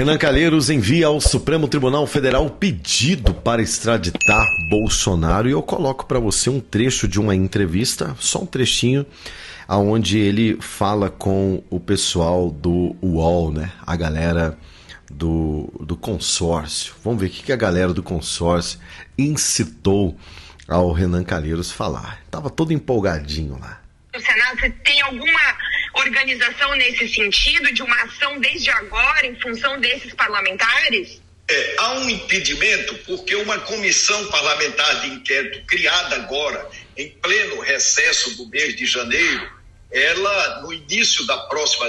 Renan Calheiros envia ao Supremo Tribunal Federal pedido para extraditar Bolsonaro, e eu coloco para você um trecho de uma entrevista, só um trechinho, onde ele fala com o pessoal do UOL, né? A galera do consórcio. Vamos ver o que a galera do consórcio incitou ao Renan Calheiros falar. Tava todo empolgadinho lá. O Senado, você tem alguma organização nesse sentido, de uma ação desde agora em função desses parlamentares? Há um impedimento porque uma comissão parlamentar de inquérito criada agora, em pleno recesso do mês de janeiro, ela, no início da próxima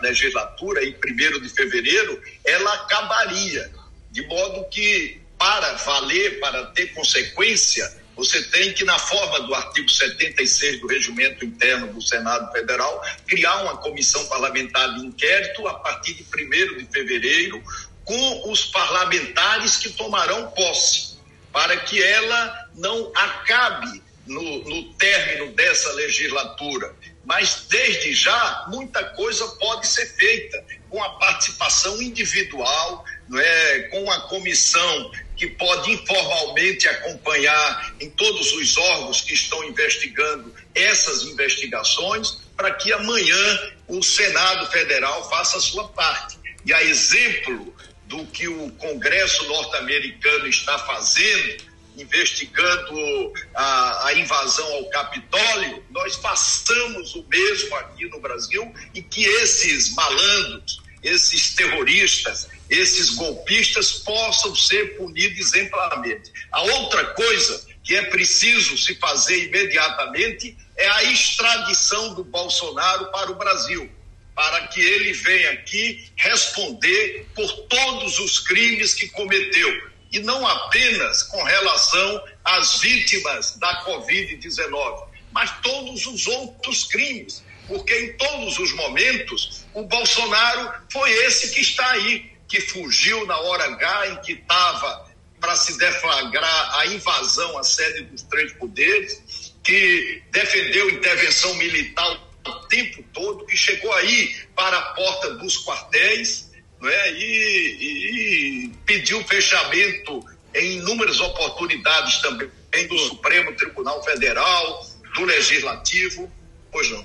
legislatura, em 1º de fevereiro, ela acabaria. De modo que, para valer, para ter consequência, você tem que, na forma do artigo 76 do Regimento Interno do Senado Federal, criar uma comissão parlamentar de inquérito a partir de 1º de fevereiro, com os parlamentares que tomarão posse, para que ela não acabe no término dessa legislatura. Mas, desde já, muita coisa pode ser feita com a participação individual, não é? Com a comissão que pode informalmente acompanhar em todos os órgãos que estão investigando essas investigações, para que amanhã o Senado Federal faça a sua parte. E a exemplo do que o Congresso norte-americano está fazendo, investigando a invasão ao Capitólio, nós façamos o mesmo aqui no Brasil, e que esses malandros, esses terroristas, esses golpistas possam ser punidos exemplarmente. A outra coisa que é preciso se fazer imediatamente é a extradição do Bolsonaro para o Brasil, para que ele venha aqui responder por todos os crimes que cometeu, e não apenas com relação às vítimas da Covid-19, mas todos os outros crimes, porque em todos os momentos o Bolsonaro foi esse que está aí, que fugiu na hora H em que estava para se deflagrar a invasão à sede dos 3 poderes, que defendeu intervenção militar o tempo todo, que chegou aí para a porta dos quartéis, não é? E pediu fechamento em inúmeras oportunidades também do Supremo Tribunal Federal, do Legislativo. Pois não.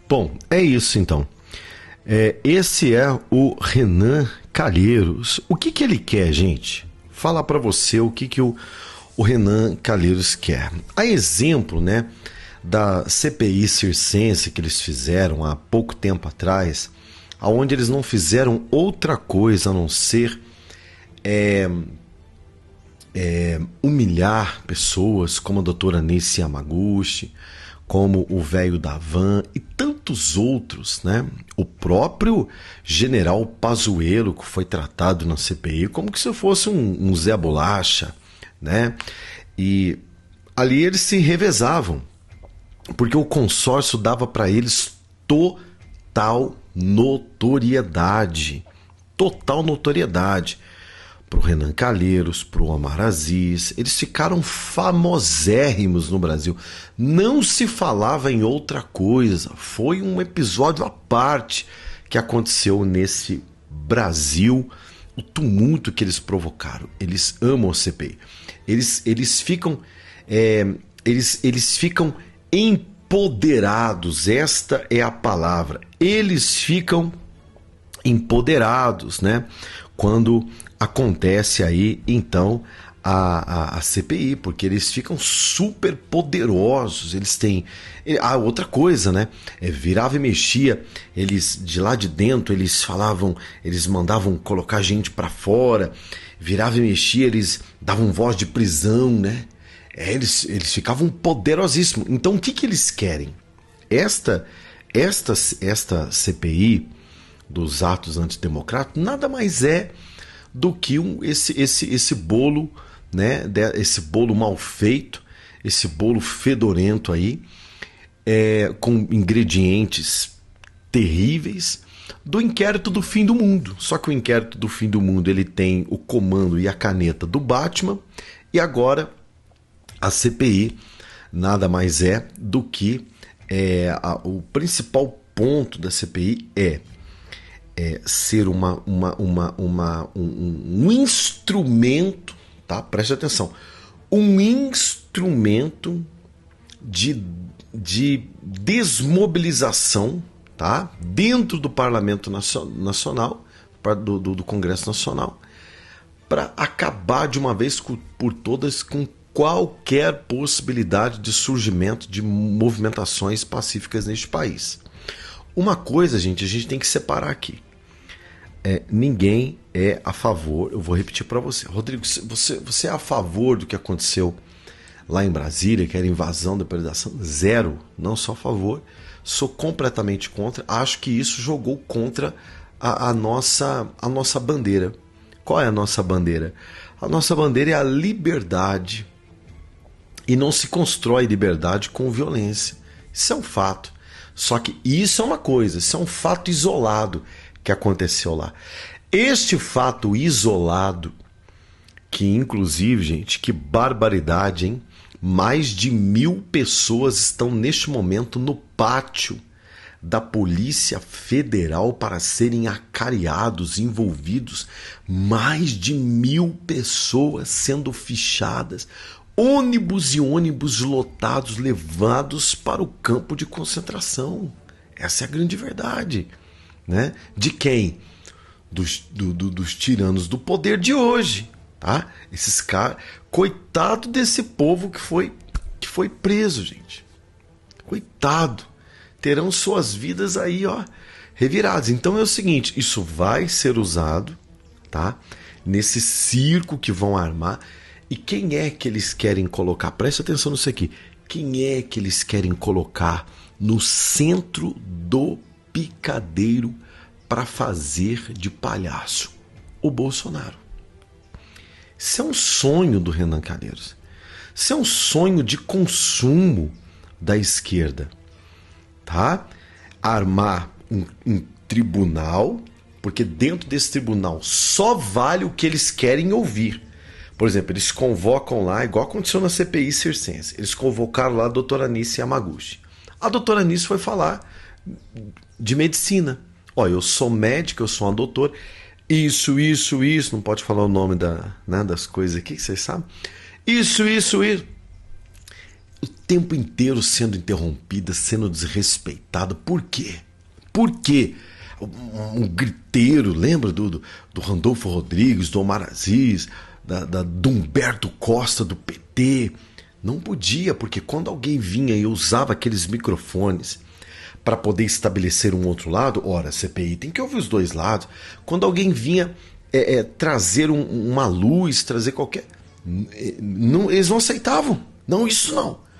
Bom, é isso então. Esse é o Renan Calheiros. O que ele quer, gente? Falar para você o que o Renan Calheiros quer. A exemplo, né, da CPI circense que eles fizeram há pouco tempo atrás, onde eles não fizeram outra coisa a não ser humilhar pessoas como a doutora Neyce Yamaguchi, como o velho da Van e tantos outros, né? O próprio general Pazuello, que foi tratado na CPI como que se fosse um Zé Bolacha, né? E ali eles se revezavam, porque o consórcio dava para eles total notoriedade. Para o Renan Calheiros, para o Omar Aziz, eles ficaram famosérrimos no Brasil. Não se falava em outra coisa. Foi um episódio à parte que aconteceu nesse Brasil, o tumulto que eles provocaram. Eles amam a CPI. Eles ficam empoderados. Esta é a palavra. Eles ficam empoderados, né? Quando acontece aí, então, a CPI, porque eles ficam super poderosos. Eles têm... outra coisa, né? Virava e mexia, eles, de lá de dentro, eles falavam, eles mandavam colocar gente pra fora, virava e mexia, eles davam voz de prisão, né? Eles ficavam poderosíssimos. Então, o que eles querem? Esta CPI dos atos antidemocráticos nada mais é do que esse bolo, né? Esse bolo mal feito, esse bolo fedorento aí, com ingredientes terríveis, do inquérito do fim do mundo. Só que o inquérito do fim do mundo, ele tem o comando e a caneta do Batman, e agora a CPI nada mais é do que o principal ponto da CPI ser um instrumento, tá? Preste atenção, um instrumento de desmobilização, tá? Dentro do Parlamento Nacional, do Congresso Nacional, para acabar de uma vez por todas com qualquer possibilidade de surgimento de movimentações pacíficas neste país. Uma coisa, gente, a gente tem que separar aqui. Ninguém é a favor, eu vou repetir para você. Rodrigo, você é a favor do que aconteceu lá em Brasília, que era invasão, depredação? Zero, não sou a favor, sou completamente contra, acho que isso jogou contra a nossa bandeira. Qual é a nossa bandeira? A nossa bandeira é a liberdade, e não se constrói liberdade com violência. Isso é um fato. Só que isso é uma coisa, isso é um fato isolado que aconteceu lá. Este fato isolado, que inclusive, gente, que barbaridade, hein? Mais de 1.000 pessoas estão neste momento no pátio da Polícia Federal para serem acariados, envolvidos. Mais de 1.000 pessoas sendo fichadas. Ônibus e ônibus lotados, levados para o campo de concentração. Essa é a grande verdade, né? De quem? Dos tiranos do poder de hoje, tá? Esses caras, coitado desse povo que foi preso, gente. Coitado. Terão suas vidas aí, ó, reviradas. Então é o seguinte, isso vai ser usado, tá? Nesse circo que vão armar. E quem é que eles querem colocar? Preste atenção nisso aqui. Quem é que eles querem colocar no centro do picadeiro para fazer de palhaço? O Bolsonaro. Isso é um sonho do Renan Calheiros. Isso é um sonho de consumo da esquerda. Tá? Armar um tribunal, porque dentro desse tribunal só vale o que eles querem ouvir. Por exemplo, eles convocam lá, igual aconteceu na CPI circense, eles convocaram lá a doutora Anice Yamaguchi. A doutora Anice foi falar de medicina. Ó, eu sou médica, eu sou uma doutora, isso, não pode falar o nome das coisas aqui, que vocês sabem. Isso. O tempo inteiro sendo interrompida, sendo desrespeitada. Por quê? Por quê? Um griteiro, lembra do Randolfo Rodrigues, do Omar Aziz, do Humberto Costa, do PT? Não podia, porque quando alguém vinha e usava aqueles microfones para poder estabelecer um outro lado, ora, a CPI tem que ouvir os dois lados. Quando alguém vinha trazer uma luz, trazer qualquer... Não, eles não aceitavam. Não, isso não.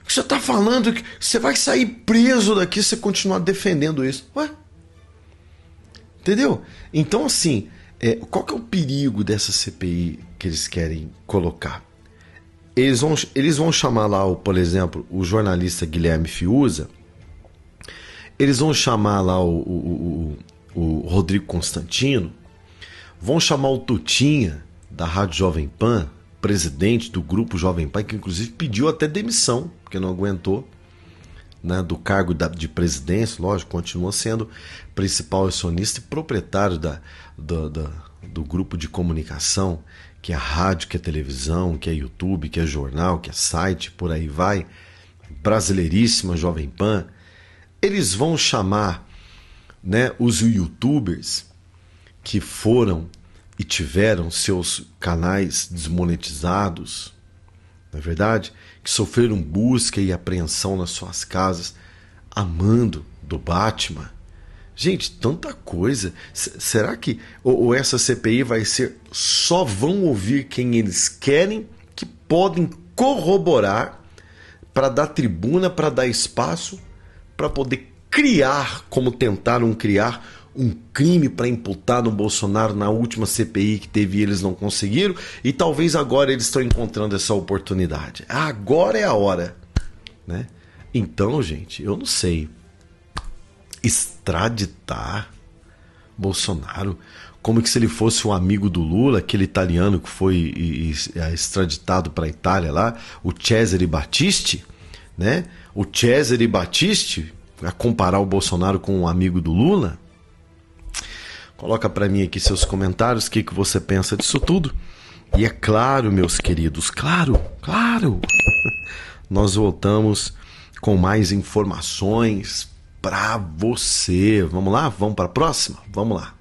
Você está falando que você vai sair preso daqui se você continuar defendendo isso. Ué? Entendeu? Então, assim, qual que é o perigo dessa CPI que eles querem colocar? Eles vão chamar lá, por exemplo, o jornalista Guilherme Fiuza, eles vão chamar lá o Rodrigo Constantino, vão chamar o Tutinha, da Rádio Jovem Pan, presidente do grupo Jovem Pan, que inclusive pediu até demissão, porque não aguentou, né, do cargo de presidência. Lógico, continua sendo principal acionista e proprietário do grupo de comunicação, que é rádio, que é televisão, que é YouTube, que é jornal, que é site, por aí vai, brasileiríssima Jovem Pan. Eles vão chamar, né, os youtubers que foram e tiveram seus canais desmonetizados, não é verdade? Que sofreram busca e apreensão nas suas casas, amando do Batman. Gente, tanta coisa. Será que ou essa CPI vai ser só vão ouvir quem eles querem, que podem corroborar, para dar tribuna, para dar espaço, para poder criar, como tentaram criar, um crime para imputar no Bolsonaro na última CPI que teve e eles não conseguiram, e talvez agora eles estão encontrando essa oportunidade. Agora é a hora, né? Então, gente, eu não sei. Extraditar Bolsonaro como que se ele fosse um amigo do Lula, aquele italiano que foi extraditado para a Itália lá, o Cesare Battisti, né? O Cesare Battisti, a comparar o Bolsonaro com um amigo do Lula. Coloca para mim aqui seus comentários, o que você pensa disso tudo. E é claro, meus queridos, claro, nós voltamos com mais informações para você. Vamos lá? Vamos para a próxima? Vamos lá.